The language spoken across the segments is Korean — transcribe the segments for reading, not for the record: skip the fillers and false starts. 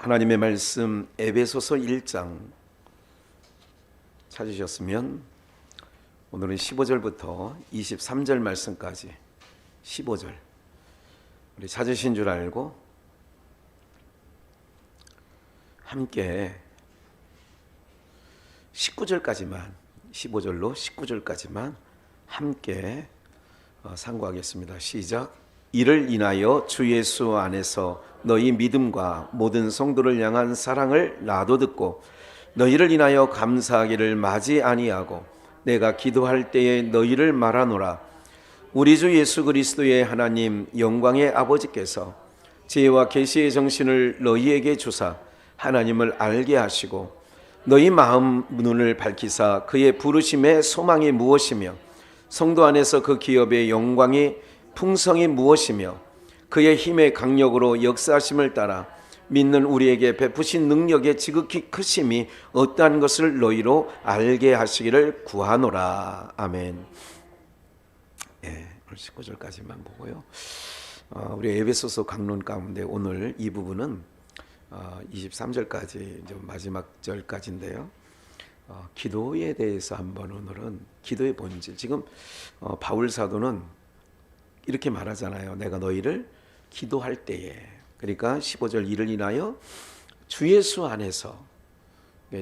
하나님의 말씀 에베소서 1장 찾으셨으면 오늘은 15절부터 23절 말씀까지 15절 우리 찾으신 줄 알고 함께 19절까지만 15절로 19절까지만 함께 상고하겠습니다. 시작. 이를 인하여 주 예수 안에서 너희 믿음과 모든 성도를 향한 사랑을 나도 듣고 너희를 인하여 감사하기를 마지 아니하고 내가 기도할 때에 너희를 말하노라. 우리 주 예수 그리스도의 하나님 영광의 아버지께서 지혜와 계시의 정신을 너희에게 주사 하나님을 알게 하시고 너희 마음 눈을 밝히사 그의 부르심의 소망이 무엇이며 성도 안에서 그 기업의 영광이 풍성이 무엇이며 그의 힘의 강력으로 역사하심을 따라 믿는 우리에게 베푸신 능력의 지극히 크심이 어떠한 것을 너희로 알게 하시기를 구하노라. 아멘. 예, 19절까지만 보고요. 우리 에베소서 강론 가운데 오늘 이 부분은 23절까지 이제 마지막 절까지인데요. 기도에 대해서 한번 오늘은 기도의 본질. 지금 바울 사도는 이렇게 말하잖아요. 내가 너희를 기도할 때에. 그러니까 15절 이를 인하여 주 예수 안에서.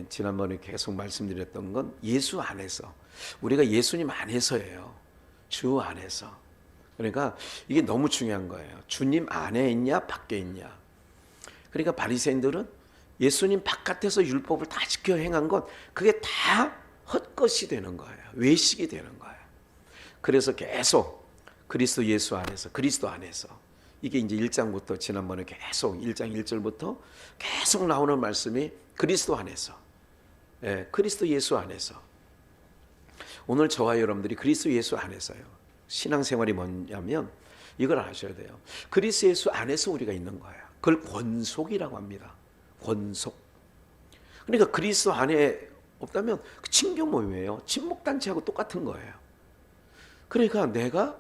지난번에 계속 말씀드렸던 건 예수 안에서. 우리가 예수님 안에서예요. 주 안에서. 그러니까 이게 너무 중요한 거예요. 주님 안에 있냐 밖에 있냐. 그러니까 바리새인들은 예수님 바깥에서 율법을 다 지켜 행한 것 그게 다 헛것이 되는 거예요. 외식이 되는 거예요. 그래서 계속 그리스도 예수 안에서 그리스도 안에서 이게 이제 1장부터 지난번에 계속 1장 1절부터 계속 나오는 말씀이 그리스도 안에서 그리스도 예수 안에서 오늘 저와 여러분들이 그리스도 예수 안에서요. 신앙생활이 뭐냐면 이걸 아셔야 돼요. 그리스도 예수 안에서 우리가 있는 거예요. 그걸 권속이라고 합니다. 권속. 그러니까 그리스도 안에 없다면 친교 모임이에요. 친목단체하고 똑같은 거예요. 그러니까 내가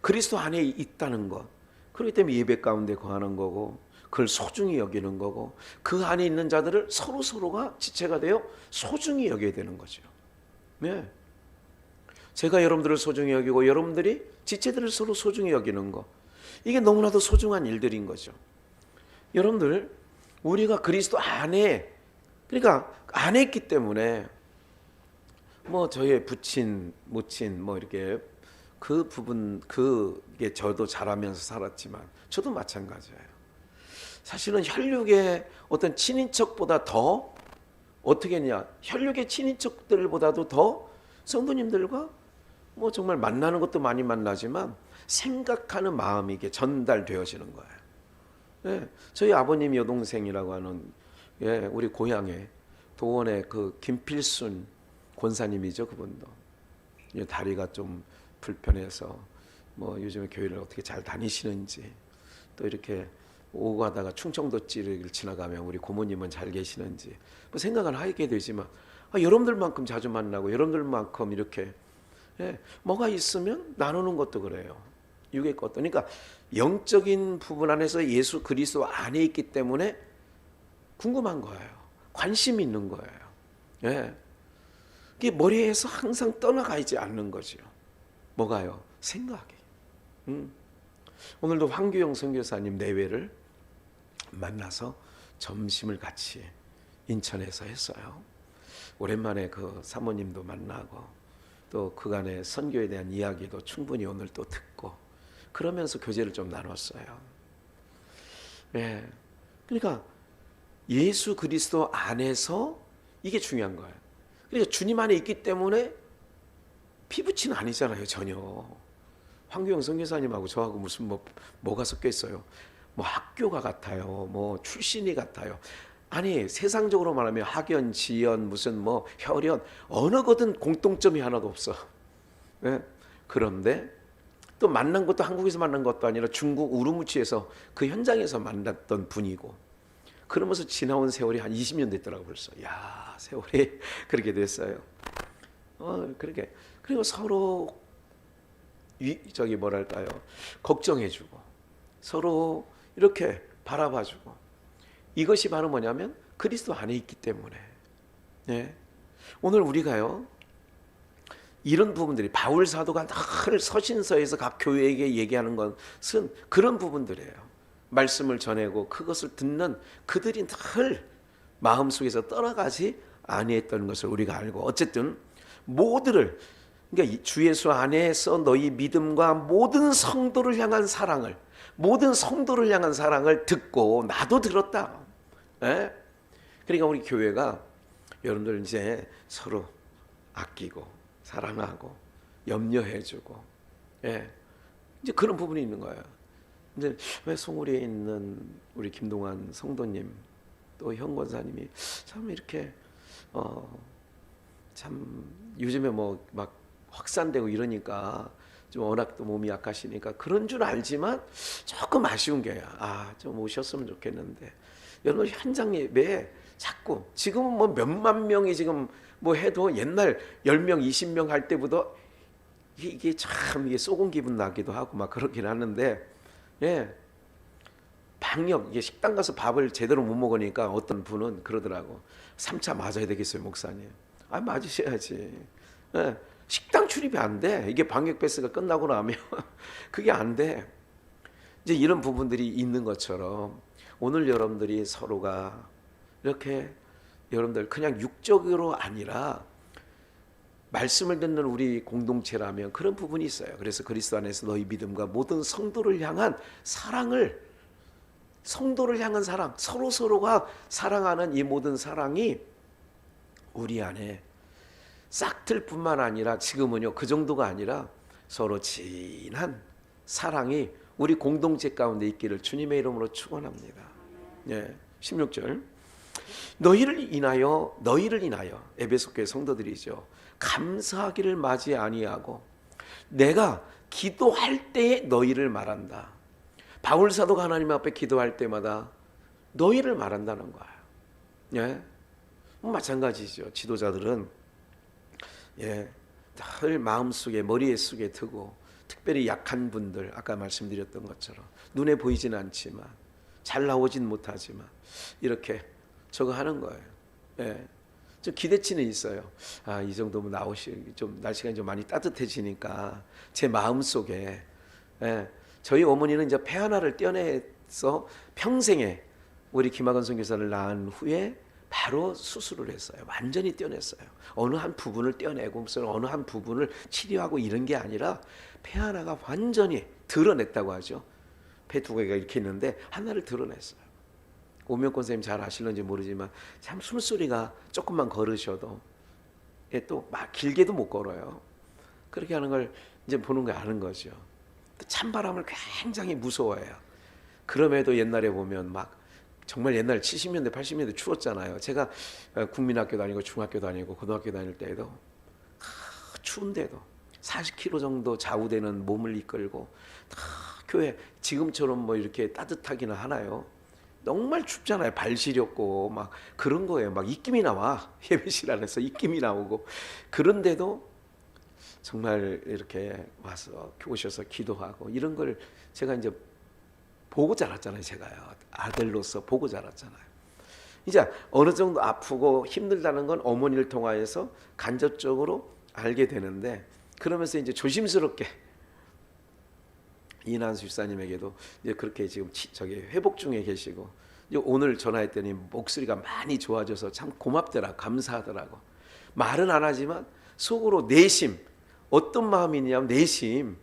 그리스도 안에 있다는 것. 그렇기 때문에 예배 가운데 거하는 거고 그걸 소중히 여기는 거고 그 안에 있는 자들을 서로가 지체가 되어 소중히 여겨야 되는 거죠. 네. 제가 여러분들을 소중히 여기고 여러분들이 지체들을 서로 소중히 여기는 거. 이게 너무나도 소중한 일들인 거죠. 여러분들 우리가 그리스도 안에 그러니까 안에 있기 때문에 뭐 저의 부친 모친 뭐 이렇게 그 부분 그게 저도 자라면서 살았지만 저도 마찬가지예요. 사실은 혈육의 어떤 친인척보다 더 어떻게 했냐 혈육의 친인척들보다도 더 성도님들과 뭐 정말 만나는 것도 많이 만나지만 생각하는 마음이 이게 전달되어지는 거예요. 예, 저희 아버님 여동생이라고 하는 우리 고향에 도원의 그 김필순 권사님이죠. 그분도 다리가 좀 불편해서 뭐 요즘에 교회를 어떻게 잘 다니시는지 또 이렇게 오고 가다가 충청도길을 지나가면 우리 고모님은 잘 계시는지 뭐 생각을 하게 되지만 여러분들만큼 자주 만나고 여러분들만큼 이렇게 뭐가 있으면 나누는 것도 그래요. 육의 것도. 그러니까 영적인 부분 안에서 예수 그리스도 안에 있기 때문에 궁금한 거예요. 관심이 있는 거예요. 이게 머리에서 항상 떠나가 있지 않는 거죠. 뭐가요? 생각이. 오늘도 황규영 선교사님 내외를 만나서 점심을 같이 인천에서 했어요. 오랜만에 그 사모님도 만나고 또 그간의 선교에 대한 이야기도 충분히 오늘 또 듣고 그러면서 교제를 좀 나눴어요. 그러니까 예수 그리스도 안에서 이게 중요한 거예요. 그러니까 주님 안에 있기 때문에 피부치는 아니잖아요. 전혀. 황교영 선교사님하고 저하고 무슨 뭐가 섞여 있어요. 뭐 학교가 같아요. 뭐 출신이 같아요. 아니 세상적으로 말하면 학연, 지연, 무슨 뭐 혈연 어느 거든 공통점이 하나도 없어. 그런데 또 만난 것도 한국에서 만난 것도 아니라 중국 우루무치에서 그 현장에서 만났던 분이고 그러면서 지나온 세월이 한 20년 됐더라고 벌써. 야 세월이 그렇게 됐어요. 그렇게 그리고 서로 뭐랄까요 걱정해주고 서로 이렇게 바라봐주고 이것이 바로 뭐냐면 그리스도 안에 있기 때문에. 예. 오늘 우리가요, 이런 부분들이 바울 사도가 늘 서신서에서 각 교회에게 얘기하는 것은 그런 부분들이에요. 말씀을 전하고 그것을 듣는 그들이 늘 마음속에서 떠나가지 아니했던 것을 우리가 알고, 어쨌든 모두를, 그러니까 주 예수 안에서 너희 믿음과 모든 성도를 향한 사랑을, 모든 성도를 향한 사랑을 듣고 나도 들었다. 예? 그러니까 우리 교회가 여러분들 이제 서로 아끼고 사랑하고 염려해주고, 예, 이제 그런 부분이 있는 거예요. 근데 왜 송우리에 있는 우리 김동환 성도님 또 현 권사님이 참 이렇게 참 요즘에 뭐 막 확산되고 이러니까 좀 워낙 또 몸이 약하시니까 그런 줄 알지만 조금 아쉬운 게, 좀 오셨으면 좋겠는데, 여러분 현장 예배에 자꾸 지금은 뭐 몇만 명이 지금 뭐 해도 옛날 10명 20명 할 때보다 이게 참 이게 쏘군 기분 나기도 하고 막 그렇긴 하는데, 예, 방역, 이게 식당 가서 밥을 제대로 못 먹으니까 어떤 분은 그러더라고. 3차 맞아야 되겠어요 목사님. 맞으셔야지. 예, 식당 출입이 안 돼. 이게 방역 패스가 끝나고 나면 그게 안 돼. 이제 이런 부분들이 있는 것처럼 오늘 여러분들이 서로가 이렇게 여러분들 그냥 육적으로 아니라 말씀을 듣는 우리 공동체라면 그런 부분이 있어요. 그래서 그리스도 안에서 너희 믿음과 모든 성도를 향한 사랑을, 성도를 향한 사랑, 서로가 사랑하는 이 모든 사랑이 우리 안에 싹틀 뿐만 아니라, 지금은요 그 정도가 아니라 서로 진한 사랑이 우리 공동체 가운데 있기를 주님의 이름으로 축원합니다. 예, 16절. 너희를 인하여 에베소 교회 성도들이죠, 감사하기를 맞이 아니하고 내가 기도할 때에 너희를 말한다. 바울 사도가 하나님 앞에 기도할 때마다 너희를 말한다는 거예요. 예, 마찬가지죠. 지도자들은 예, 늘 마음속에 머리에 속에 두고, 특별히 약한 분들, 아까 말씀드렸던 것처럼 눈에 보이진 않지만 잘 나오진 못하지만 이렇게 저거 하는 거예요. 예, 좀 기대치는 있어요. 이 정도면 좀 날씨가 좀 많이 따뜻해지니까 제 마음 속에, 예, 저희 어머니는 이제 폐 하나를 떼어내서 평생에 우리 김학원 선교사를 낳은 후에 바로 수술을 했어요. 완전히 떼어냈어요. 어느 한 부분을 떼어내고 무슨 어느 한 부분을 치료하고 이런 게 아니라 폐 하나가 완전히 드러냈다고 하죠. 폐 두 개가 이렇게 있는데 하나를 드러냈어요. 오명권 선생님 잘 아실런지 모르지만 참 숨소리가 조금만 걸으셔도 또 막 길게도 못 걸어요. 그렇게 하는 걸 이제 보는 거 아는 거죠. 찬바람을 굉장히 무서워해요. 그럼에도 옛날에 보면 막 정말 옛날 70년대 80년대 추웠잖아요. 제가 국민학교 다니고 중학교 다니고 고등학교 다닐 때에도 추운데도 40km 정도 좌우되는 몸을 이끌고 교회, 지금처럼 뭐 이렇게 따뜻하기는 하나요? 정말 춥잖아요. 발 시렵고 막 그런 거예요. 막 입김이 나와. 예배실 안에서 입김이 나오고. 그런데도 정말 이렇게 와서 오셔서 기도하고 이런 걸 제가 이제 보고 자랐잖아요. 제가요, 아들로서 보고 자랐잖아요. 이제 어느 정도 아프고 힘들다는 건 어머니를 통하여서 간접적으로 알게 되는데, 그러면서 이제 조심스럽게 이난수 집사님에게도 이제 그렇게 지금 회복 중에 계시고, 이제 오늘 전화했더니 목소리가 많이 좋아져서 참 고맙더라고, 감사하더라고. 말은 안 하지만 속으로 내심, 어떤 마음이 있냐면 내심,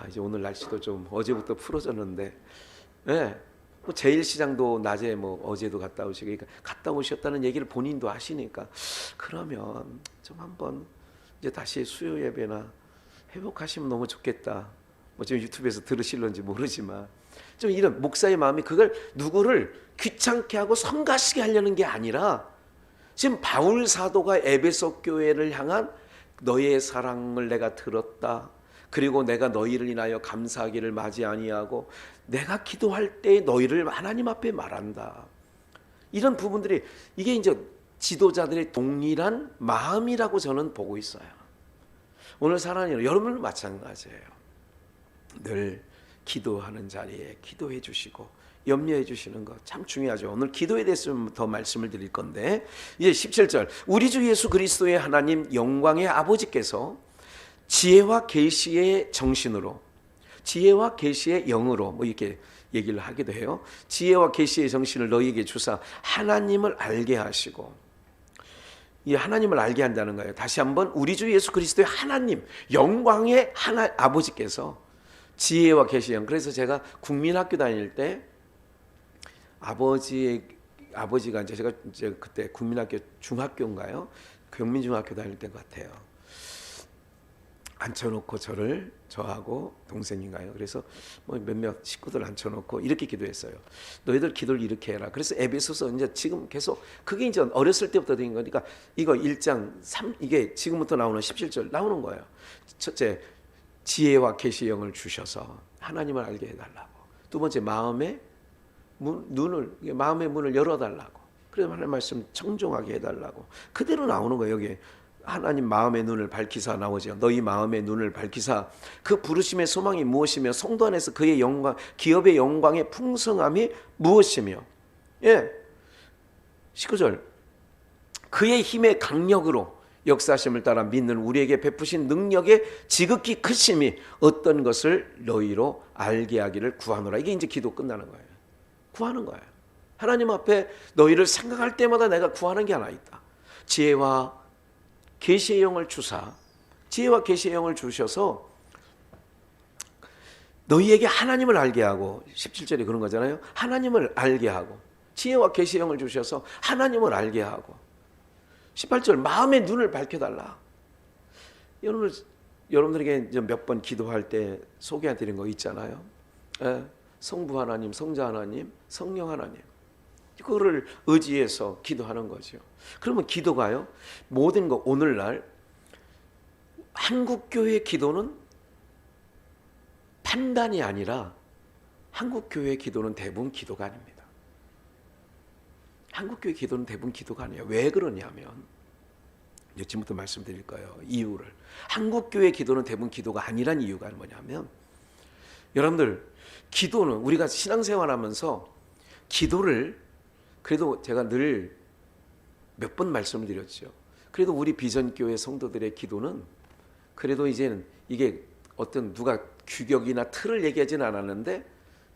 이제 오늘 날씨도 좀 어제부터 풀어졌는데, 예, 뭐 제일시장도 낮에 뭐 어제도 갔다 오시고, 그러니까 갔다 오셨다는 얘기를 본인도 하시니까 그러면 좀 한번 이제 다시 수요 예배나 회복하시면 너무 좋겠다. 뭐 지금 유튜브에서 들으실런지 모르지만 좀 이런 목사의 마음이, 그걸 누구를 귀찮게 하고 성가시게 하려는 게 아니라, 지금 바울 사도가 에베소 교회를 향한 너의 사랑을 내가 들었다. 그리고 내가 너희를 인하여 감사하기를 마지 아니하고 내가 기도할 때 너희를 하나님 앞에 말한다. 이런 부분들이, 이게 이제 지도자들의 동일한 마음이라고 저는 보고 있어요. 오늘 사랑하는 여러분은 마찬가지예요. 늘 기도하는 자리에 기도해 주시고 염려해 주시는 것 참 중요하죠. 오늘 기도에 대해서 좀 더 말씀을 드릴 건데, 이제 17절, 우리 주 예수 그리스도의 하나님 영광의 아버지께서 지혜와 계시의 정신으로, 지혜와 계시의 영으로, 뭐 이렇게 얘기를 하기도 해요. 지혜와 계시의 정신을 너희에게 주사 하나님을 알게 하시고, 이 하나님을 알게 한다는 거예요. 다시 한번, 우리 주 예수 그리스도의 하나님 영광의 아버지께서 지혜와 계시의 영. 그래서 제가 국민학교 다닐 때 아버지가 이제 제가 그때 국민학교 중학교인가요? 경민중학교 다닐 때 같아요. 앉혀놓고 저하고 동생인가요? 그래서 뭐 몇몇 식구들 앉혀놓고 이렇게 기도했어요. 너희들 기도를 이렇게 해라. 그래서 에베소서 이제 지금 계속 그게 이제 어렸을 때부터 된 거니까 이거 1장 3 이게 지금부터 나오는 17절 나오는 거예요. 첫째, 지혜와 계시의 영을 주셔서 하나님을 알게 해달라고. 두 번째, 마음의 문을 열어달라고. 그래서 하나님 말씀 청종하게 해달라고. 그대로 나오는 거예요. 여기 하나님 마음의 눈을 밝히사 나오죠. 너희 마음의 눈을 밝히사 그 부르심의 소망이 무엇이며 성도 안에서 그의 영광, 기업의 영광의 풍성함이 무엇이며, 19절, 그의 힘의 강력으로 역사심을 따라 믿는 우리에게 베푸신 능력의 지극히 크심이 어떤 것을 너희로 알게 하기를 구하노라. 이게 이제 기도 끝나는 거예요. 구하는 거예요. 하나님 앞에 너희를 생각할 때마다 내가 구하는 게 하나 있다. 지혜와 계시의 영을 주사, 지혜와 계시의 영을 주셔서 너희에게 하나님을 알게 하고, 17절이 그런 거잖아요. 하나님을 알게 하고, 지혜와 계시의 영을 주셔서 하나님을 알게 하고, 18절, 마음의 눈을 밝혀달라. 여러분들에게 몇 번 기도할 때 소개해드린 거 있잖아요. 성부 하나님, 성자 하나님, 성령 하나님, 그거를 의지해서 기도하는 거죠. 그러면 기도가요, 모든 거, 오늘날 한국교회 기도는 판단이 아니라 한국교회 기도는 대부분 기도가 아닙니다. 한국교회 기도는 대부분 기도가 아니에요. 왜 그러냐면, 지금부터 말씀드릴 거예요. 이유를. 한국교회 기도는 대부분 기도가 아니란 이유가 뭐냐면, 여러분들 기도는 우리가 신앙생활하면서 기도를, 그래도 제가 늘 몇 번 말씀을 드렸죠. 그래도 우리 비전교회 성도들의 기도는 그래도 이제는 이게 어떤 누가 규격이나 틀을 얘기하지는 않았는데,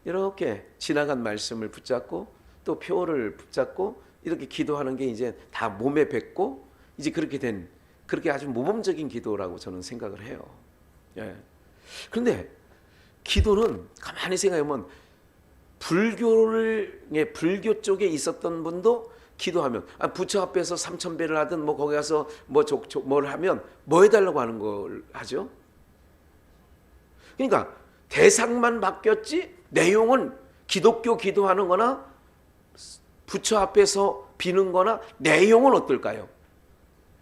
이렇게 지나간 말씀을 붙잡고 또 표를 붙잡고 이렇게 기도하는 게 이제 다 몸에 뱉고 이제 그렇게 아주 모범적인 기도라고 저는 생각을 해요. 그런데 기도는 가만히 생각해보면 불교 쪽에 있었던 분도 기도하면, 부처 앞에서 3000배를 하든 뭐 거기 가서 뭘 하면 뭐 해달라고 하는 걸 하죠. 그러니까 대상만 바뀌었지 내용은 기독교 기도하는 거나 부처 앞에서 비는 거나 내용은 어떨까요?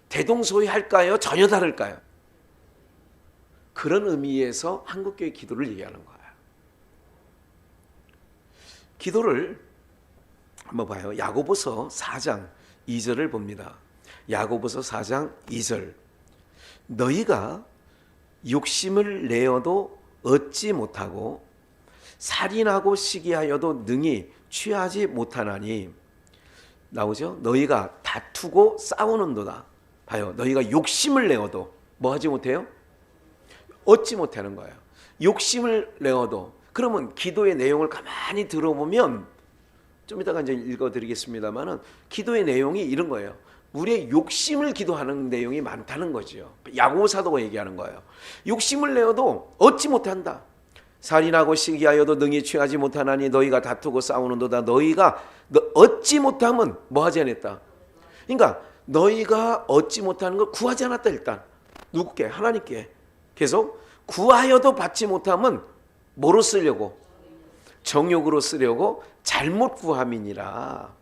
대동소이할까요? 전혀 다를까요? 그런 의미에서 한국교회 기도를 얘기하는 거예요. 기도를 한번 봐요. 야고보서 4장 2절을 봅니다. 야고보서 4장 2절. 너희가 욕심을 내어도 얻지 못하고 살인하고 시기하여도 능히 취하지 못하나니, 나오죠? 너희가 다투고 싸우는도다. 봐요. 너희가 욕심을 내어도 뭐 하지 못해요? 얻지 못하는 거예요. 욕심을 내어도. 그러면 기도의 내용을 가만히 들어보면, 좀 이따가 이제 읽어드리겠습니다만은, 기도의 내용이 이런 거예요. 우리의 욕심을 기도하는 내용이 많다는 거죠. 야고보 사도가 얘기하는 거예요. 욕심을 내어도 얻지 못한다. 살인하고 시기하여도 능히 취하지 못하나니 너희가 다투고 싸우는도다. 너희가 얻지 못하면 뭐 하지 않았다. 그러니까 너희가 얻지 못하는 걸 구하지 않았다. 일단 누구께? 하나님께. 계속 구하여도 받지 못하면 뭐로 쓰려고? 정욕으로 쓰려고 잘못 구함이니라.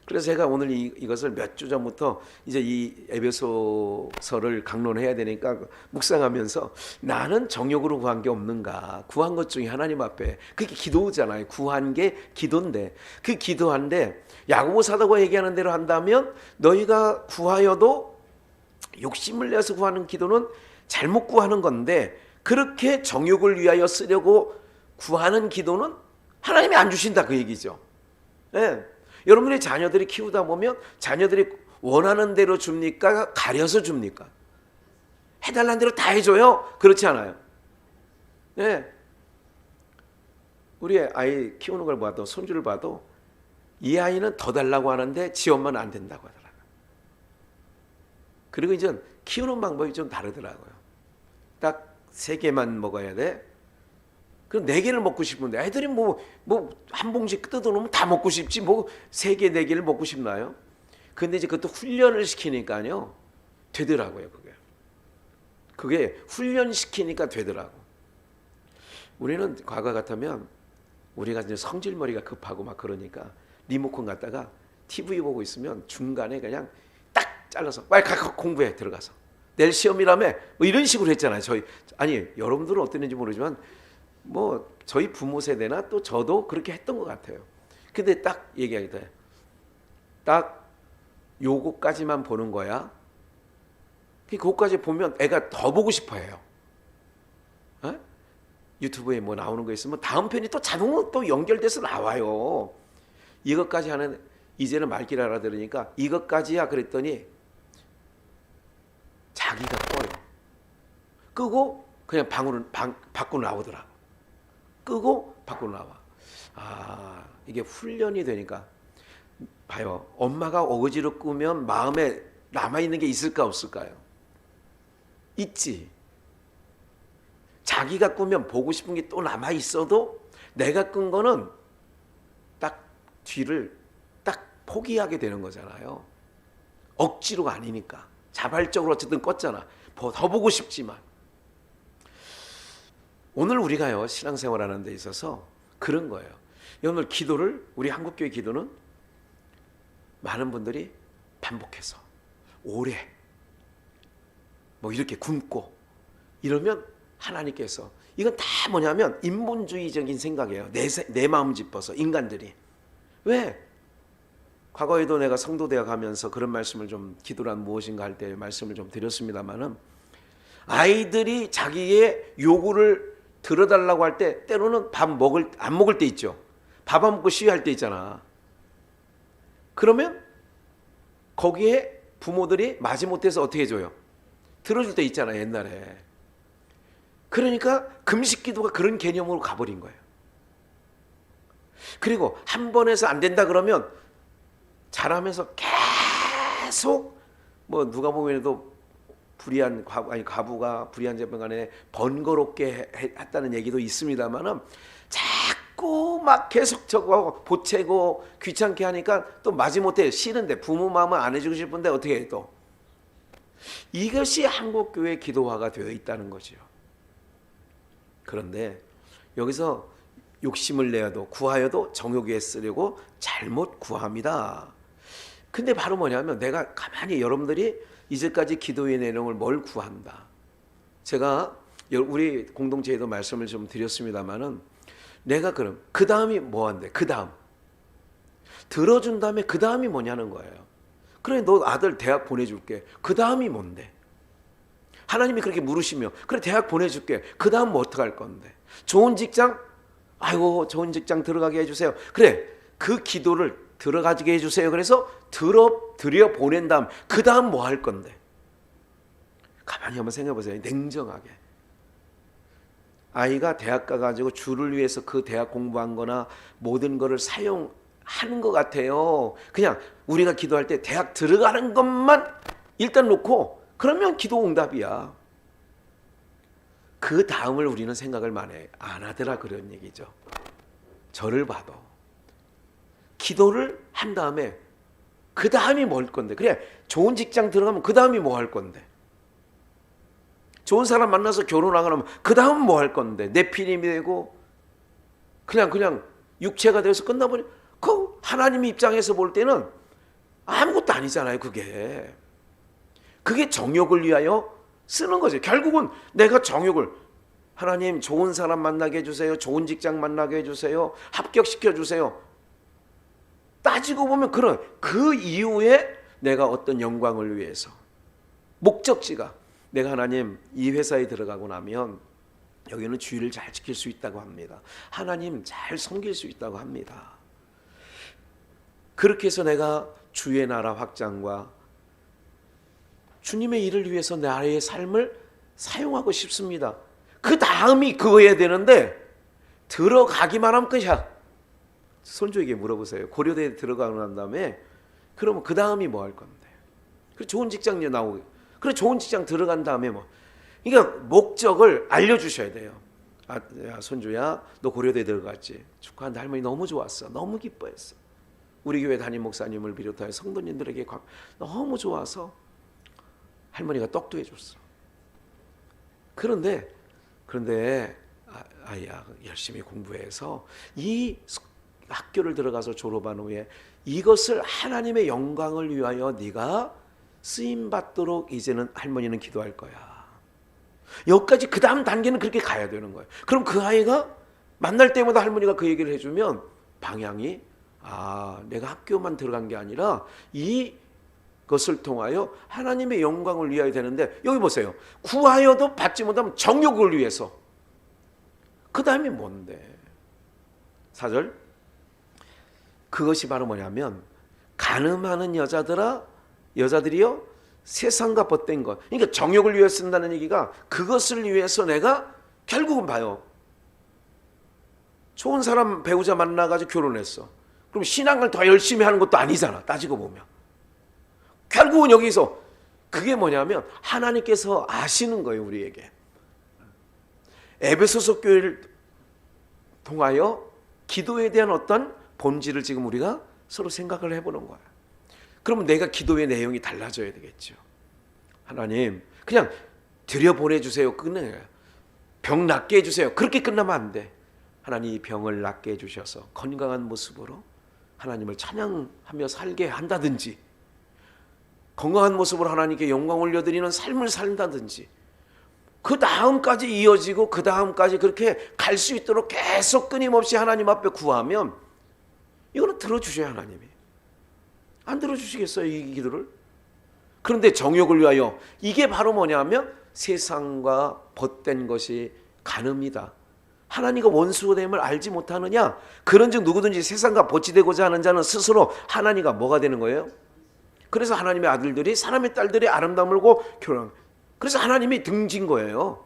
그래서 제가 오늘 이것을 몇 주 전부터 이제 이 에베소서를 강론해야 되니까 묵상하면서, 나는 정욕으로 구한 게 없는가? 구한 것 중에 하나님 앞에, 그게 기도잖아요. 구한 게 기도인데, 그 기도한데 야고보 사도가 얘기하는 대로 한다면, 너희가 구하여도 욕심을 내서 구하는 기도는 잘못 구하는 건데, 그렇게 정욕을 위하여 쓰려고 구하는 기도는 하나님이 안 주신다 그 얘기죠. 예. 여러분의 자녀들이 키우다 보면 자녀들이 원하는 대로 줍니까? 가려서 줍니까? 해달라는 대로 다 해줘요? 그렇지 않아요. 예. 우리 아이 키우는 걸 봐도 손주를 봐도 이 아이는 더 달라고 하는데 지 엄마는 안 된다고 하더라고요. 그리고 이제 키우는 방법이 좀 다르더라고요. 딱 3개만 먹어야 돼. 그럼 4개를 먹고 싶은데 애들이 뭐 한 봉지 뜯어놓으면 다 먹고 싶지 뭐 3개, 4개를 먹고 싶나요? 근데 이제 그것도 훈련을 시키니까요. 되더라고요, 그게 훈련시키니까 되더라고. 우리는 과거 같으면 우리가 이제 성질머리가 급하고 막 그러니까 리모컨 갖다가 TV 보고 있으면 중간에 그냥 딱 잘라서 빨리 가서 공부해 들어가서 내일 시험이라며 뭐 이런 식으로 했잖아요. 아니 여러분들은 어땠는지 모르지만 뭐 저희 부모 세대나 또 저도 그렇게 했던 것 같아요. 근데 딱 얘기하게 돼. 딱 요거까지만 보는 거야. 그거까지 보면 애가 더 보고 싶어해요. 어? 유튜브에 뭐 나오는 거 있으면 다음 편이 또 자동으로 또 연결돼서 나와요. 이것까지 하는 이제는 말귀를 알아들으니까 이것까지야 그랬더니 자기가 꺼요. 끄고 그냥 밖으로 나오더라. 끄고 밖으로 나와. 아, 이게 훈련이 되니까 봐요. 엄마가 어거지로 끄면 마음에 남아있는 게 있을까 없을까요? 있지. 자기가 끄면 보고 싶은 게 또 남아있어도 내가 끈 거는 딱 뒤를 딱 포기하게 되는 거잖아요. 억지로가 아니니까. 자발적으로 어쨌든 껐잖아. 더 보고 싶지만. 오늘 우리가요 신앙생활하는 데 있어서 그런 거예요. 오늘 기도를 우리 한국교회 기도는 많은 분들이 반복해서 오래 뭐 이렇게 굶고 이러면 하나님께서 이건 다 뭐냐면 인본주의적인 생각이에요. 내 마음 짚어서 인간들이 왜 과거에도 내가 성도대학 가면서 그런 말씀을 좀 기도란 무엇인가 할 때 말씀을 좀 드렸습니다만은 아이들이 자기의 요구를 들어달라고 할 때 때로는 안 먹을 때 있죠. 밥 안 먹고 시위할 때 있잖아. 그러면 거기에 부모들이 마지못해서 어떻게 해줘요? 들어줄 때 있잖아 옛날에. 그러니까 금식 기도가 그런 개념으로 가버린 거예요. 그리고 한 번 해서 안 된다 그러면 잘하면서 계속 뭐 누가 보면도 불의한 과부가 불의한 재판관에 번거롭게 했다는 얘기도 있습니다만은 자꾸 막 계속 저거 보채고 귀찮게 하니까 또 마지못해 싫은데 부모 마음은 안 해주고 싶은데 어떻게 해 또 이것이 한국교회 기도화가 되어 있다는 거죠. 그런데 여기서 욕심을 내어도 구하여도 정욕에 쓰려고 잘못 구합니다. 근데 바로 뭐냐면 내가 가만히 여러분들이 이제까지 기도의 내용을 뭘 구한다. 제가 우리 공동체에도 말씀을 좀 드렸습니다마는 내가 그럼 그 다음이 뭐한대? 그 다음 들어준 다음에 그 다음이 뭐냐는 거예요. 그래 너 아들 대학 보내줄게. 그 다음이 뭔데? 하나님이 그렇게 물으시며 그래 대학 보내줄게. 그 다음 뭐 어떡할 건데? 좋은 직장? 아이고 좋은 직장 들어가게 해주세요. 그래 그 기도를 들어가게 해주세요. 그래서 들여 보낸 다음 그 다음 뭐 할 건데? 가만히 한번 생각해 보세요. 냉정하게. 아이가 대학 가가지고 주를 위해서 그 대학 공부한 거나 모든 거를 사용하는 것 같아요. 그냥 우리가 기도할 때 대학 들어가는 것만 일단 놓고 그러면 기도 응답이야. 그 다음을 우리는 생각을 많이 안 하더라 그런 얘기죠. 저를 봐도 기도를 한 다음에 그 다음이 뭘 건데? 그래 좋은 직장 들어가면 그 다음이 뭐 할 건데? 좋은 사람 만나서 결혼하거나 그 다음은 뭐 할 건데? 내 피임이 되고 그냥 육체가 되어서 끝나버려. 그 하나님 입장에서 볼 때는 아무것도 아니잖아요. 그게 정욕을 위하여 쓰는 거죠. 결국은 내가 정욕을 하나님 좋은 사람 만나게 해주세요. 좋은 직장 만나게 해주세요. 합격시켜 주세요. 따지고 보면 그 이후에 내가 어떤 영광을 위해서 목적지가 내가 하나님 이 회사에 들어가고 나면 여기는 주의를 잘 지킬 수 있다고 합니다. 하나님 잘 섬길 수 있다고 합니다. 그렇게 해서 내가 주의 나라 확장과 주님의 일을 위해서 나의 삶을 사용하고 싶습니다. 그 다음이 그거야 되는데 들어가기만 하면 끝이야. 손주에게 물어보세요. 고려대에 들어가고 난 다음에 그러면 그 다음이 뭐 할 건데? 그 좋은 직장 나오고, 그래 좋은 직장 들어간 다음에 뭐? 그러니까 목적을 알려주셔야 돼요. 아, 야, 손주야, 너 고려대에 들어갔지? 축하한다. 할머니 너무 좋았어. 너무 기뻐했어. 우리 교회 담임 목사님을 비롯하여 성도님들에게 너무 좋아서 할머니가 떡도 해줬어. 그런데 아야 열심히 공부해서 이 학교를 들어가서 졸업한 후에 이것을 하나님의 영광을 위하여 네가 쓰임 받도록 이제는 할머니는 기도할 거야. 여기까지 그 다음 단계는 그렇게 가야 되는 거예요. 그럼 그 아이가 만날 때마다 할머니가 그 얘기를 해주면 방향이 내가 학교만 들어간 게 아니라 이것을 통하여 하나님의 영광을 위하여 되는데, 여기 보세요. 구하여도 받지 못하면 정욕을 위해서. 그 다음이 뭔데? 4절, 그것이 바로 뭐냐면 간음하는 여자들이요 세상과 벗된 것. 그러니까 정욕을 위해 쓴다는 얘기가 그것을 위해서 내가 결국은 봐요. 좋은 사람 배우자 만나가지고 결혼했어. 그럼 신앙을 더 열심히 하는 것도 아니잖아. 따지고 보면. 결국은 여기서 그게 뭐냐면 하나님께서 아시는 거예요. 우리에게. 에베소서 교회를 통하여 기도에 대한 어떤 본질을 지금 우리가 서로 생각을 해보는 거야. 그러면 내가 기도의 내용이 달라져야 되겠죠. 하나님 그냥 들여보내주세요. 끝내요. 병 낫게 해주세요. 그렇게 끝나면 안 돼. 하나님 이 병을 낫게 해주셔서 건강한 모습으로 하나님을 찬양하며 살게 한다든지, 건강한 모습으로 하나님께 영광 올려드리는 삶을 산다든지, 그 다음까지 이어지고 그 다음까지 그렇게 갈 수 있도록 계속 끊임없이 하나님 앞에 구하면 이거는 들어주셔야 하나님이. 안 들어주시겠어요 이 기도를? 그런데 정욕을 위하여, 이게 바로 뭐냐면 세상과 벗된 것이 간음이다. 하나님과 원수됨을 알지 못하느냐? 그런즉 누구든지 세상과 벗지되고자 하는 자는 스스로 하나님과 뭐가 되는 거예요? 그래서 하나님의 아들들이 사람의 딸들이 아름다움을 보고 결혼. 그래서 하나님이 등진 거예요.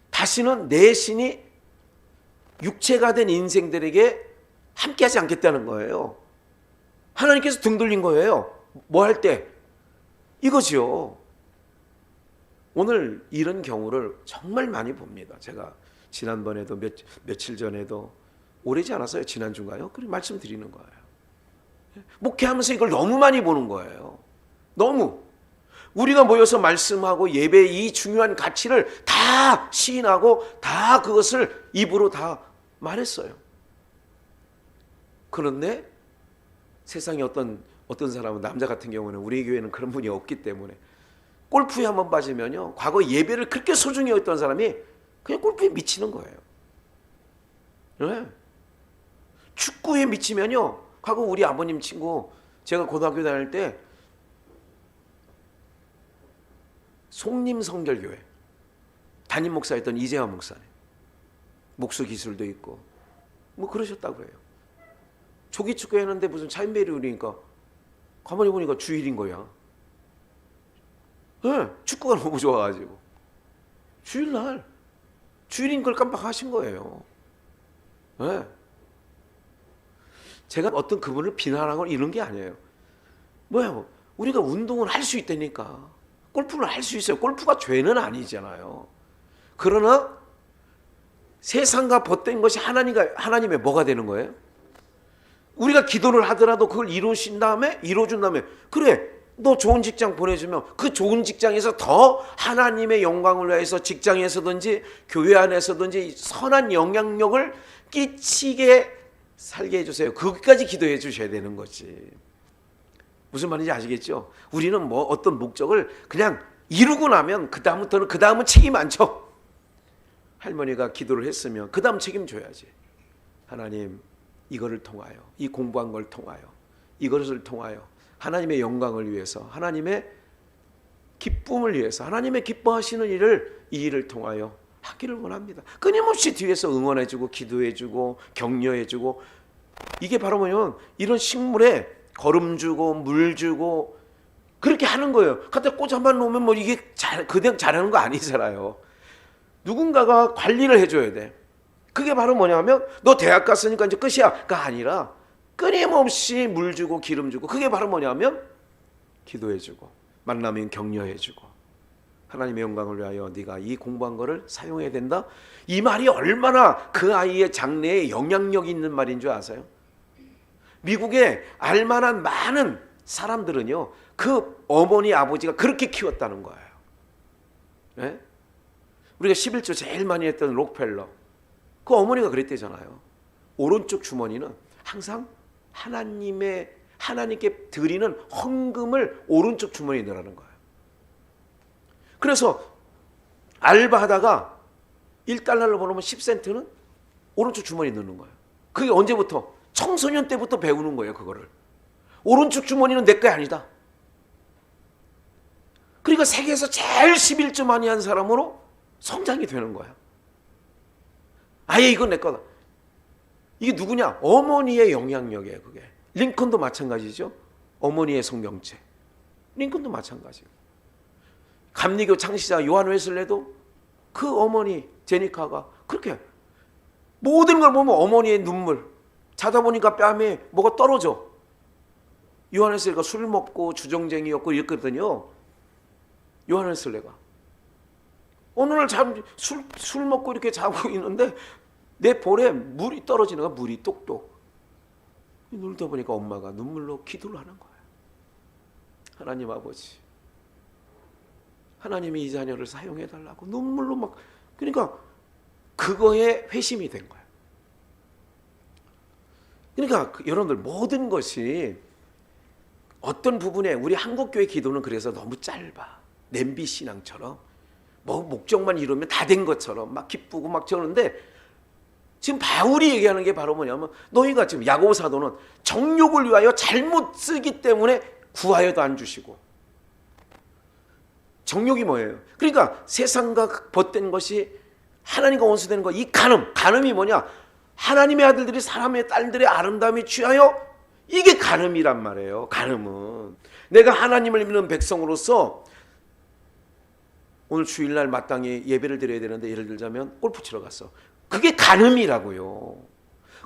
다시는 내 신이 육체가 된 인생들에게 함께하지 않겠다는 거예요. 하나님께서 등 돌린 거예요. 뭐 할 때? 이거지요. 오늘 이런 경우를 정말 많이 봅니다. 제가 지난번에도 며칠 전에도, 오래지 않았어요. 지난주인가요? 그렇게 말씀드리는 거예요. 목회하면서 이걸 너무 많이 보는 거예요. 너무. 우리가 모여서 말씀하고 예배의 이 중요한 가치를 다 시인하고 다 그것을 입으로 다 말했어요. 그런데 세상에 어떤 사람은, 남자 같은 경우는, 우리 교회는 그런 분이 없기 때문에 골프에 한번 빠지면요, 과거 예배를 그렇게 소중히 여겼던 사람이 그냥 골프에 미치는 거예요. 네. 축구에 미치면요, 과거 우리 아버님 친구, 제가 고등학교 다닐 때 송림성결교회 담임 목사였던 이재화 목사님, 목수 기술도 있고 뭐 그러셨다고 해요. 조기 축구 했는데 무슨 차인배를 우리니까 가만히 보니까 주일인 거야. 네, 축구가 너무 좋아가지고 주일인 걸 깜빡하신 거예요. 네. 제가 어떤 그분을 비난하거나 이런 게 아니에요. 뭐야, 우리가 운동을 할 수 있다니까. 골프는 할 수 있어요. 골프가 죄는 아니잖아요. 그러나 세상과 벗된 것이 하나님의 뭐가 되는 거예요? 우리가 기도를 하더라도 그걸 이루어준 다음에 그래, 너 좋은 직장 보내주면 그 좋은 직장에서 더 하나님의 영광을 위해서 직장에서든지 교회 안에서든지 선한 영향력을 끼치게 살게 해주세요. 거기까지 기도해 주셔야 되는 거지. 무슨 말인지 아시겠죠? 우리는 뭐 어떤 목적을 그냥 이루고 나면 그 다음은 책임 안 져. 할머니가 기도를 했으면 그 다음 책임져야지. 하나님, 이거를 통하여, 이 공부한 걸 통하여, 이것을 통하여 하나님의 영광을 위해서, 하나님의 기쁨을 위해서, 하나님의 기뻐하시는 이 일을 통하여 하기를 원합니다. 끊임없이 뒤에서 응원해주고 기도해주고 격려해주고, 이게 바로 뭐냐면 이런 식물에 거름 주고 물 주고 그렇게 하는 거예요. 갖다 꽂아만 놓으면 뭐 이게 그냥 잘하는 거 아니잖아요. 누군가가 관리를 해줘야 돼. 그게 바로 뭐냐면 너 대학 갔으니까 이제 끝이야가 아니라 끊임없이 물 주고 기름 주고, 그게 바로 뭐냐면 기도해주고 만나면 격려해주고 하나님의 영광을 위하여 네가 이 공부한 거를 사용해야 된다. 이 말이 얼마나 그 아이의 장래에 영향력이 있는 말인 줄 아세요? 미국에 알만한 많은 사람들은요, 그 어머니 아버지가 그렇게 키웠다는 거예요. 네? 우리가 11조 제일 많이 했던 록펠러, 그 어머니가 그랬대잖아요. 오른쪽 주머니는 항상 하나님께 드리는 헌금을 오른쪽 주머니에 넣으라는 거예요. 그래서 알바하다가 1달러를 벌으면 10센트는 오른쪽 주머니에 넣는 거예요. 그게 언제부터? 청소년 때부터 배우는 거예요. 그거를. 오른쪽 주머니는 내 거 아니다. 그러니까 세계에서 제일 11조 많이 한 사람으로 성장이 되는 거예요. 아예 이건 내 거다. 이게 누구냐? 어머니의 영향력이에요. 그게. 링컨도 마찬가지죠. 어머니의 성경책. 링컨도 마찬가지예요. 감리교 창시자 요한 웨슬레도 그 어머니 제니카가 그렇게 모든 걸 보면 어머니의 눈물, 자다 보니까 뺨에 뭐가 떨어져. 요한 웨슬레가 술 먹고 주정쟁이였고 이랬거든요. 요한 웨슬레가 어느 날 술 먹고 이렇게 자고 있는데 내 볼에 물이 떨어지는 거야. 물이 똑똑. 놀다 보니까 엄마가 눈물로 기도를 하는 거야. 하나님 아버지, 하나님이 이 자녀를 사용해 달라고 눈물로 막. 그러니까 그거에 회심이 된 거야. 그러니까 여러분들 모든 것이 어떤 부분에, 우리 한국교회 기도는 그래서 너무 짧아. 냄비 신앙처럼 뭐 목적만 이루면 다 된 것처럼 막 기쁘고 막 저러는데, 지금 바울이 얘기하는 게 바로 뭐냐면 너희가 지금 야고보 사도는 정욕을 위하여 잘못 쓰기 때문에 구하여도 안 주시고. 정욕이 뭐예요? 그러니까 세상과 벗된 것이 하나님과 원수되는 거, 이 간음이 뭐냐? 하나님의 아들들이 사람의 딸들의 아름다움에 취하여, 이게 간음이란 말이에요. 간음은 내가 하나님을 믿는 백성으로서 오늘 주일날 마땅히 예배를 드려야 되는데, 예를 들자면 골프 치러 갔어. 그게 간음이라고요.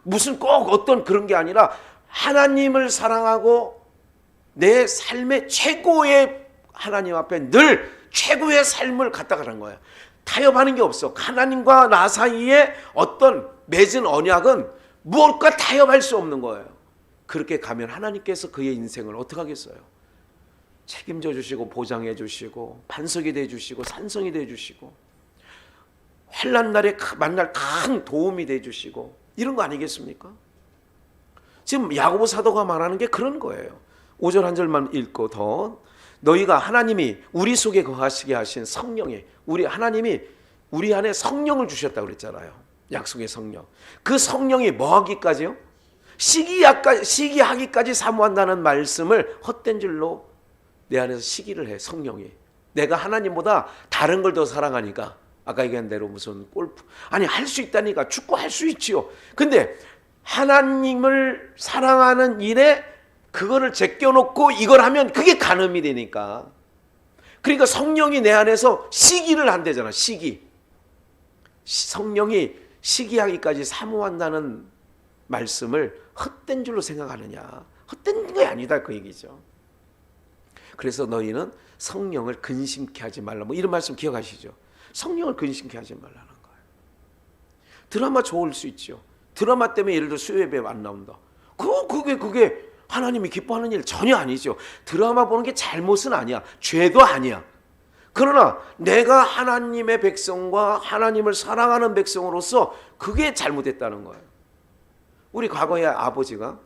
무슨 꼭 어떤 그런 게 아니라 하나님을 사랑하고 내 삶의 최고의, 하나님 앞에 늘 최고의 삶을 갖다가는 거야. 타협하는 게 없어. 하나님과 나 사이에 어떤 맺은 언약은 무엇과 타협할 수 없는 거예요. 그렇게 가면 하나님께서 그의 인생을 어떻게 하겠어요? 책임져 주시고 보장해 주시고 반석이 돼 주시고 산성이 돼 주시고 환난 날에 만날 큰 도움이 돼 주시고, 이런 거 아니겠습니까? 지금 야고보 사도가 말하는 게 그런 거예요. 5절 한 절만 읽고 더, 너희가 하나님이 우리 속에 거하시게 하신 성령이, 하나님이 우리 안에 성령을 주셨다고 그랬잖아요. 약속의 성령. 그 성령이 뭐 하기까지요? 시기하기까지 사모한다는 말씀을 헛된 줄로 내 안에서 시기를 해. 성령이 내가 하나님보다 다른 걸 더 사랑하니까, 아까 얘기한 대로 무슨 골프, 아니 할 수 있다니까. 축구 할 수 있지요. 근데 하나님을 사랑하는 일에 그거를 제껴놓고 이걸 하면 그게 간음이 되니까. 그러니까 성령이 내 안에서 시기를 한대잖아. 성령이 시기하기까지 사모한다는 말씀을 헛된 줄로 생각하느냐. 헛된 게 아니다, 그 얘기죠. 그래서 너희는 성령을 근심케 하지 말라, 뭐 이런 말씀 기억하시죠? 성령을 근심케 하지 말라는 거예요. 드라마 좋을 수 있죠. 드라마 때문에 예를 들어 수요예배 안 나온다. 그게 하나님이 기뻐하는 일 전혀 아니죠. 드라마 보는 게 잘못은 아니야. 죄도 아니야. 그러나 내가 하나님의 백성과 하나님을 사랑하는 백성으로서 그게 잘못됐다는 거예요. 우리 과거에 아버지가,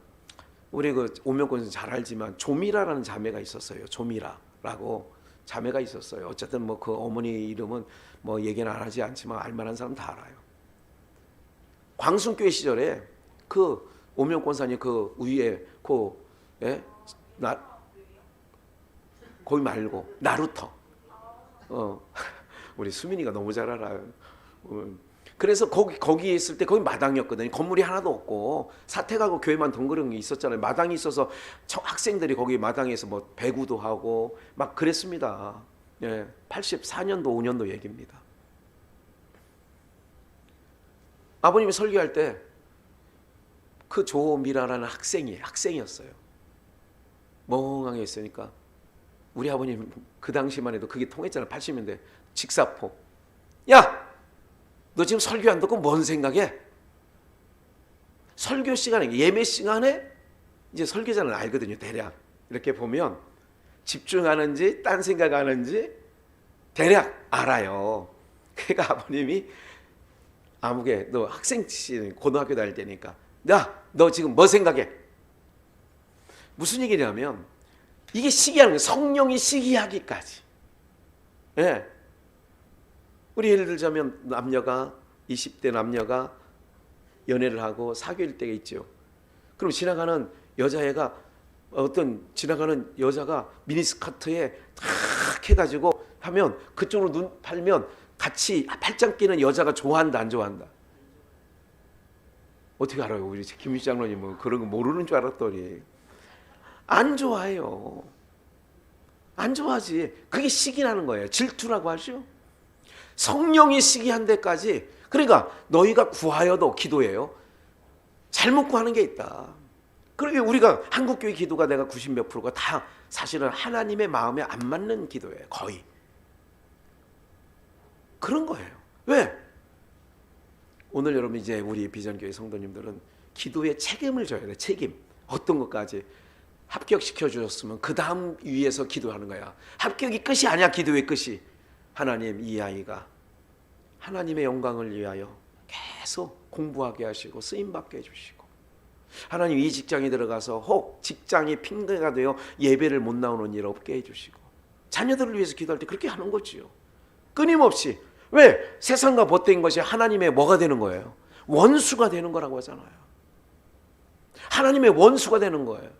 우리 그 오명권에서 잘 알지만 조미라라는 자매가 있었어요. 조미라라고 자매가 있었어요. 어쨌든 뭐 그 어머니 이름은 뭐 얘기는 안 하지 않지만 알만한 사람 다 알아요. 광순교회 시절에 그 오명권사님 그 위에 거기 말고 나루터. 우리 수민이가 너무 잘 알아요. 그래서 거기에 있을 때 거기 마당이었거든요. 건물이 하나도 없고 사택하고 교회만 덩그러니 게 있었잖아요. 마당이 있어서 학생들이 거기 마당에서 뭐 배구도 하고 막 그랬습니다. 예, 84년도 5년도 얘기입니다. 아버님이 설교할 때 그 조미라라는 학생이었어요. 멍하게 있으니까 우리 아버님 그 당시만 해도 그게 통했잖아요. 80년대 직사포. 야! 너 지금 설교 안 듣고 뭔 생각해? 설교 시간에, 예매 시간에 이제 설교자는 알거든요. 대략 이렇게 보면 집중하는지 딴 생각하는지 대략 알아요. 그러니까 아버님이 아무개 너 학생 고등학교 다닐 때니까 야 너 지금 뭐 생각해? 무슨 얘기냐면 이게 시기하는 거예요. 성령이 시기하기까지. 예. 우리 예를 들자면 남녀가 20대 남녀가 연애를 하고 사귈 때가 있죠. 그럼 지나가는 여자애가 지나가는 여자가 미니스커트에 탁 해가지고 하면 그쪽으로 눈 팔면 같이 팔짱 끼는 여자가 좋아한다 안 좋아한다? 어떻게 알아요? 우리 김유지 장로님 뭐 그런 거 모르는 줄 알았더니 안 좋아해요. 안 좋아하지. 그게 시기라는 거예요. 질투라고 하죠. 성령이 시기한 데까지. 그러니까 너희가 구하여도 기도해요. 잘못 구하는 게 있다. 그러게 우리가 한국교회 기도가 내가 90몇 프로가 다 사실은 하나님의 마음에 안 맞는 기도예요. 거의. 그런 거예요. 왜? 오늘 여러분 이제 우리 비전교회 성도님들은 기도에 책임을 져야 돼. 책임. 어떤 것까지. 합격시켜 주셨으면 그 다음 위에서 기도하는 거야. 합격이 끝이 아니야. 기도의 끝이. 하나님 이 아이가 하나님의 영광을 위하여 계속 공부하게 하시고 쓰임받게 해주시고 하나님 이 직장에 들어가서 혹 직장이 핑계가 되어 예배를 못 나오는 일 없게 해주시고 자녀들을 위해서 기도할 때 그렇게 하는 거지요. 끊임없이. 왜? 세상과 벗된 것이 하나님의 뭐가 되는 거예요? 원수가 되는 거라고 하잖아요. 하나님의 원수가 되는 거예요.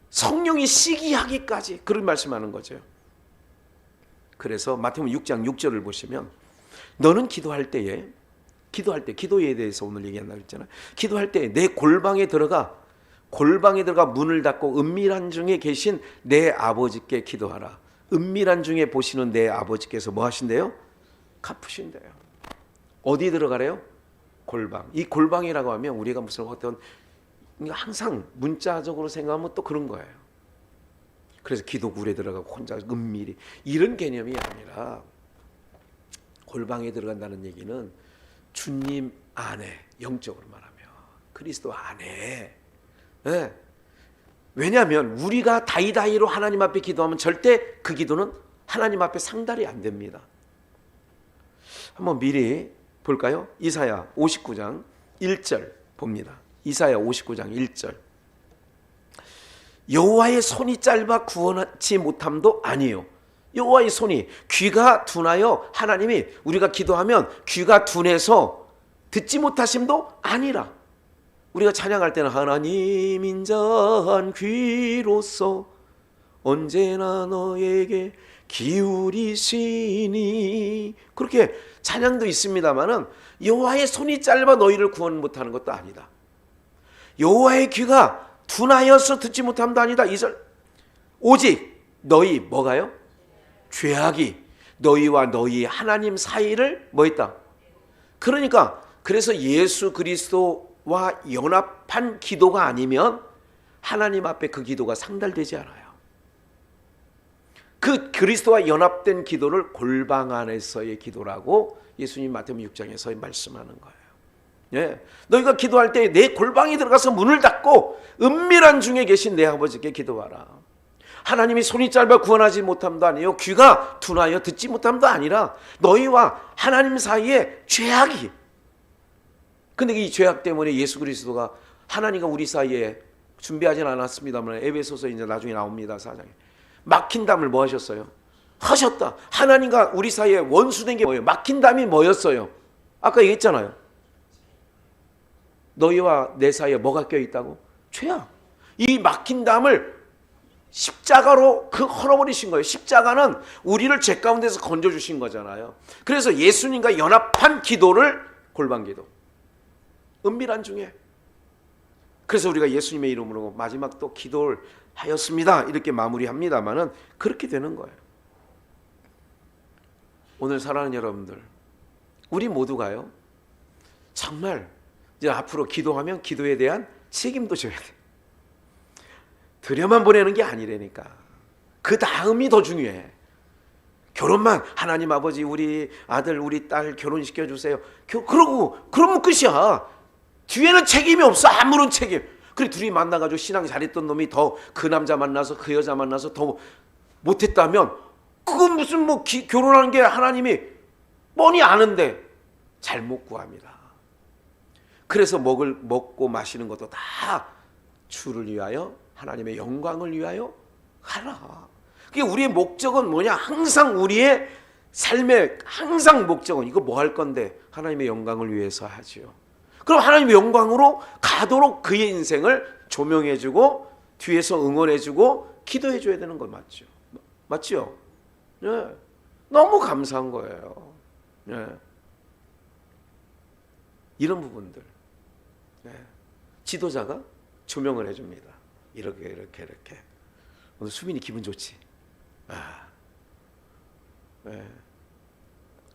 성령이 시기하기까지 그런 말씀하는 거죠. 그래서 마태복음 6장 6절을 보시면 너는 기도할 때 기도에 대해서 오늘 얘기한다고 했잖아요. 기도할 때 내 골방에 들어가 문을 닫고 은밀한 중에 계신 내 아버지께 기도하라. 은밀한 중에 보시는 내 아버지께서 뭐 하신대요? 갚으신대요. 어디 들어가래요? 골방. 이 골방이라고 하면 우리가 무슨 어떤 항상 문자적으로 생각하면 또 그런 거예요. 그래서 기도굴에 들어가고 혼자 은밀히 이런 개념이 아니라 골방에 들어간다는 얘기는 주님 안에 영적으로 말하면 그리스도 안에. 네. 왜냐하면 우리가 다이다이로 하나님 앞에 기도하면 절대 그 기도는 하나님 앞에 상달이 안 됩니다. 한번 미리 볼까요? 이사야 59장 1절 봅니다. 이사야 59장 1절. 여호와의 손이 짧아 구원하지 못함도 아니요. 여호와의 손이 귀가 둔하여 하나님이 우리가 기도하면 귀가 둔해서 듣지 못하심도 아니라 우리가 찬양할 때는 하나님 인자한 귀로서 언제나 너에게 기울이시니 그렇게 찬양도 있습니다마는 여호와의 손이 짧아 너희를 구원 못하는 것도 아니다. 여호와의 귀가 둔하여서 듣지 못함도 아니다. 2절 오직 너희 뭐가요? 죄악이 너희와 너희 하나님 사이를 뭐 했다? 그러니까 그래서 예수 그리스도와 연합한 기도가 아니면 하나님 앞에 그 기도가 상달되지 않아요. 그 그리스도와 연합된 기도를 골방 안에서의 기도라고 예수님 마태복음 6장에서 말씀하는 거예요. 예, 너희가 기도할 때 내 골방에 들어가서 문을 닫고 은밀한 중에 계신 내 아버지께 기도하라. 하나님이 손이 짧아 구원하지 못함도 아니요 귀가 둔하여 듣지 못함도 아니라 너희와 하나님 사이에 죄악이. 근데 이 죄악 때문에 예수 그리스도가 하나님과 우리 사이에 준비하진 않았습니다만 에베소서 이제 나중에 나옵니다. 4장에 막힌 담을 뭐 하셨어요? 하셨다. 하나님과 우리 사이에 원수된 게 뭐예요? 막힌 담이 뭐였어요? 아까 얘기했잖아요. 너희와 내 사이에 뭐가 껴있다고? 죄악. 이 막힌 담을 십자가로 그 헐어버리신 거예요. 십자가는 우리를 죄 가운데서 건져주신 거잖아요. 그래서 예수님과 연합한 기도를 골방기도, 은밀한 중에. 그래서 우리가 예수님의 이름으로 마지막 또 기도를 하였습니다 이렇게 마무리합니다마는 그렇게 되는 거예요. 오늘 사랑하는 여러분들, 우리 모두가요 정말 이제 앞으로 기도하면 기도에 대한 책임도 져야 돼. 들여만 보내는 게 아니라니까. 그 다음이 더 중요해. 결혼만 하나님 아버지 우리 아들 우리 딸 결혼시켜 주세요. 그러면 끝이야. 뒤에는 책임이 없어. 아무런 책임. 그래 둘이 만나가지고 신앙 잘했던 놈이 더 그 남자 만나서 그 여자 만나서 더 못했다면 그건 무슨 뭐 결혼하는 게 하나님이 뻔히 아는데 잘못 구합니다. 그래서 먹고 마시는 것도 다 주를 위하여 하나님의 영광을 위하여 하라. 그게 우리의 목적은 뭐냐? 항상 우리의 삶의 항상 목적은 이거 뭐 할 건데 하나님의 영광을 위해서 하지요. 그럼 하나님의 영광으로 가도록 그의 인생을 조명해주고 뒤에서 응원해주고 기도해줘야 되는 거 맞죠? 맞죠? 네. 너무 감사한 거예요. 네. 이런 부분들 네. 지도자가 조명을 해줍니다. 이렇게 오늘 수민이 기분 좋지? 네.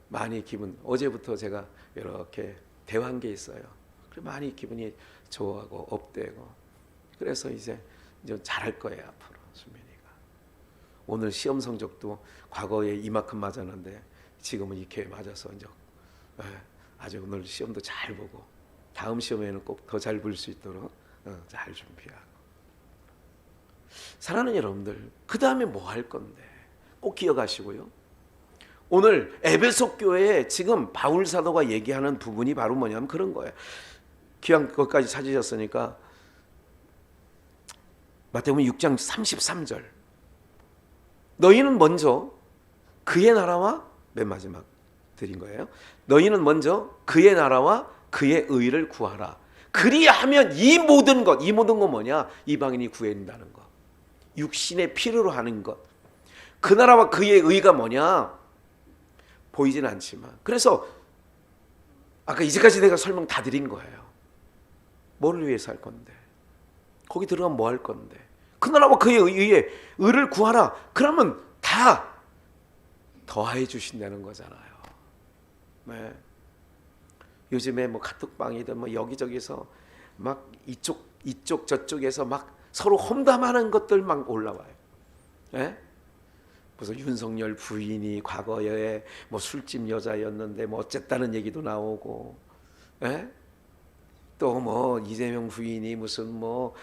많이 기분 어제부터 제가 이렇게 대화한 게 있어요. 그래 많이 기분이 좋아하고 업되고 그래서 이제 잘할 거예요 앞으로 수민이가. 오늘 시험 성적도 과거에 이만큼 맞았는데 지금은 이렇게 맞아서 이제 아주 오늘 시험도 잘 보고 다음 시험에는 꼭 더 잘 볼 수 있도록 잘 준비하고. 사랑하는 여러분들, 그 다음에 뭐 할 건데 꼭 기억하시고요. 오늘 에베소 교회에 지금 바울 사도가 얘기하는 부분이 바로 뭐냐면 그런 거예요. 귀한 것까지 찾으셨으니까 마태복음 6장 33절. 너희는 먼저 그의 나라와 맨 마지막 드린 거예요. 너희는 먼저 그의 나라와 그의 의를 구하라. 그리하면 이 모든 것 뭐냐? 이방인이 구해진다는 것. 육신의 필요로 하는 것. 그 나라와 그의 의가 뭐냐? 보이지는 않지만. 그래서 아까 이제까지 내가 설명 다 드린 거예요. 뭐를 위해서 할 건데? 거기 들어가면 뭐 할 건데? 그 나라와 그의 의를 구하라. 그러면 다 더해 주신다는 거잖아요. 네. 요즘에 뭐 카톡방이든 뭐 여기저기서 막 이쪽 저쪽에서 막 서로 험담하는 것들 막 올라와요. 네? 무슨 윤석열 부인이 과거에 뭐 술집 여자였는데 뭐 어쨌다는 얘기도 나오고, 또 뭐 이재명 부인이 무슨 뭐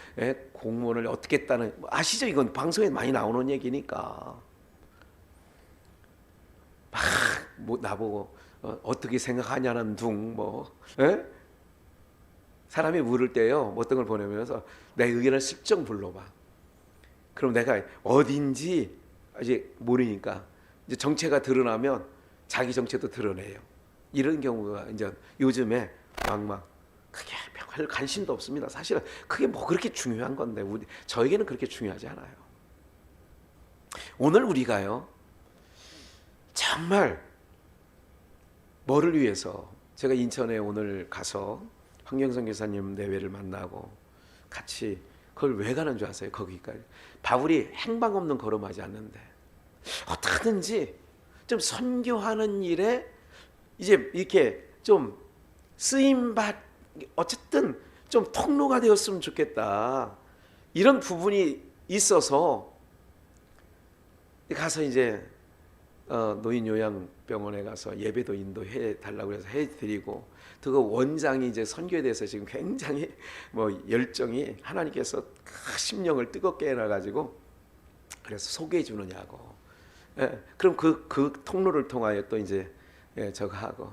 공무원을 어떻게 했다는 아시죠? 이건 방송에 많이 나오는 얘기니까 막 뭐 나보고 어떻게 생각하냐는 둥 뭐 사람이 물을 때요 어떤 걸 보내면서 내 의견을 슬쩍 불러봐. 그럼 내가 어딘지 이제 모르니까 이제 정체가 드러나면 자기 정체도 드러내요. 이런 경우가 이제 요즘에 막 그게 별 관심도 없습니다. 사실은 그게 뭐 그렇게 중요한 건데 저에게는 그렇게 중요하지 않아요. 오늘 우리가요 정말 뭐를 위해서 제가 인천에 오늘 가서 황경선 교사님 내외를 만나고 같이 그걸 왜 가는 줄 아세요? 거기까지 바울이 행방 없는 걸음하지 않는데 어떻게든지 좀 선교하는 일에 이제 이렇게 좀 쓰임받 어쨌든 좀 통로가 되었으면 좋겠다 이런 부분이 있어서 가서 이제 노인요양병원에 가서 예배도 인도해 달라고 해서 해드리고 그 원장이 이제 선교에 대해서 지금 굉장히 뭐 열정이 하나님께서 심령을 뜨겁게 해놔가지고 그래서 소개해 주느냐고. 그럼 그 통로를 통하여 또 이제 저거 하고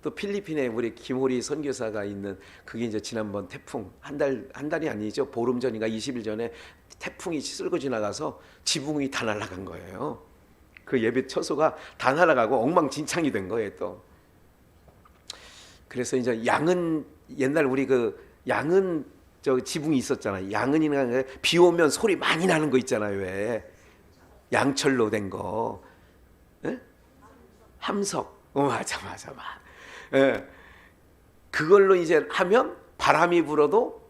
또 필리핀에 우리 김호리 선교사가 있는 그게 이제 지난번 태풍 한 달이 아니죠 보름 전인가 20일 전에 태풍이 쓸고 지나가서 지붕이 다 날아간 거예요. 그 예배 처소가 다 날아가고 엉망진창이 된 거예요 또. 그래서 이제 양은 옛날 우리 그 양은 저 지붕이 있었잖아요. 양은이나 비 오면 소리 많이 나는 거 있잖아요. 왜? 양철로 된 거. 예? 함석. 맞아. 예. 그걸로 이제 하면 바람이 불어도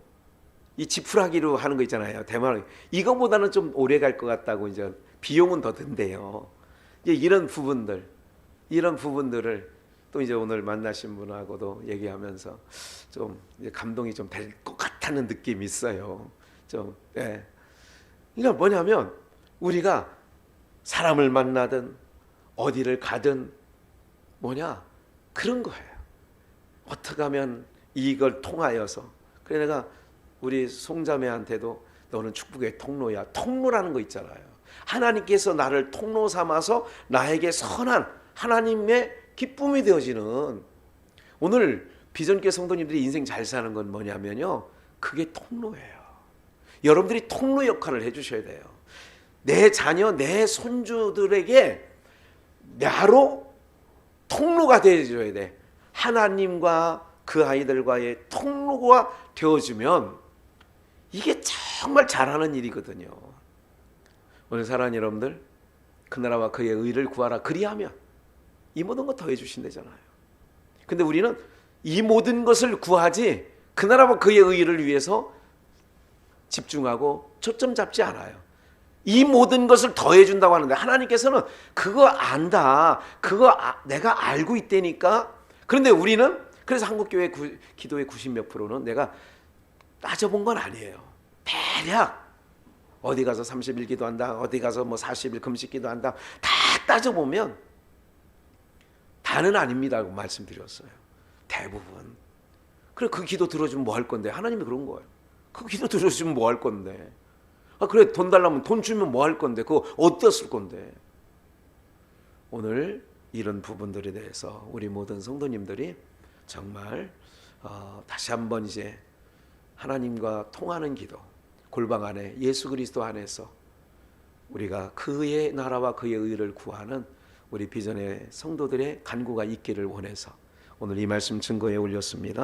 이 지푸라기로 하는 거 있잖아요. 대만 이거보다는 좀 오래 갈 것 같다고 이제 비용은 더 든대요. 이제 이런 부분들을 또 이제 오늘 만나신 분하고도 얘기하면서 좀 이제 감동이 좀 될 것 같다는 느낌이 있어요. 좀 예. 그러니까 뭐냐면 우리가 사람을 만나든 어디를 가든 그런 거예요. 어떻게 하면 이걸 통하여서 그래 내가 우리 송자매한테도 너는 축복의 통로야. 통로라는 거 있잖아요. 하나님께서 나를 통로 삼아서 나에게 선한 하나님의 기쁨이 되어지는 오늘 비전교회 성도님들이 인생 잘 사는 건 뭐냐면요. 그게 통로예요. 여러분들이 통로 역할을 해주셔야 돼요. 내 자녀, 내 손주들에게 나로 통로가 되어줘야 돼. 하나님과 그 아이들과의 통로가 되어주면 이게 정말 잘하는 일이거든요. 오늘 사랑하는 여러분들, 그 나라와 그의 의를 구하라. 그리하면 이 모든 것 더해 주신다잖아요. 근데 우리는 이 모든 것을 구하지 그 나라와 그의 의를 위해서 집중하고 초점 잡지 않아요. 이 모든 것을 더해 준다고 하는데 하나님께서는 그거 안다. 그거 내가 알고 있다니까. 그런데 우리는 그래서 한국교회 기도의 90몇 %는 내가 따져본 건 아니에요. 대략 어디 가서 30일 기도한다. 어디 가서 뭐 40일 금식 기도한다. 다 따져보면 다는 아닙니다고 말씀드렸어요. 대부분. 그래 그 기도 들어주면 뭐 할 건데? 하나님이 그런 거예요. 그 기도 들어주면 뭐 할 건데? 그래 돈 달라면 돈 주면 뭐 할 건데? 그거 어디다 쓸 건데? 오늘 이런 부분들에 대해서 우리 모든 성도님들이 정말 다시 한번 이제 하나님과 통하는 기도, 골방 안에 예수 그리스도 안에서 우리가 그의 나라와 그의 의를 구하는 우리 비전의 성도들의 간구가 있기를 원해서 오늘 이 말씀 증거에 올렸습니다.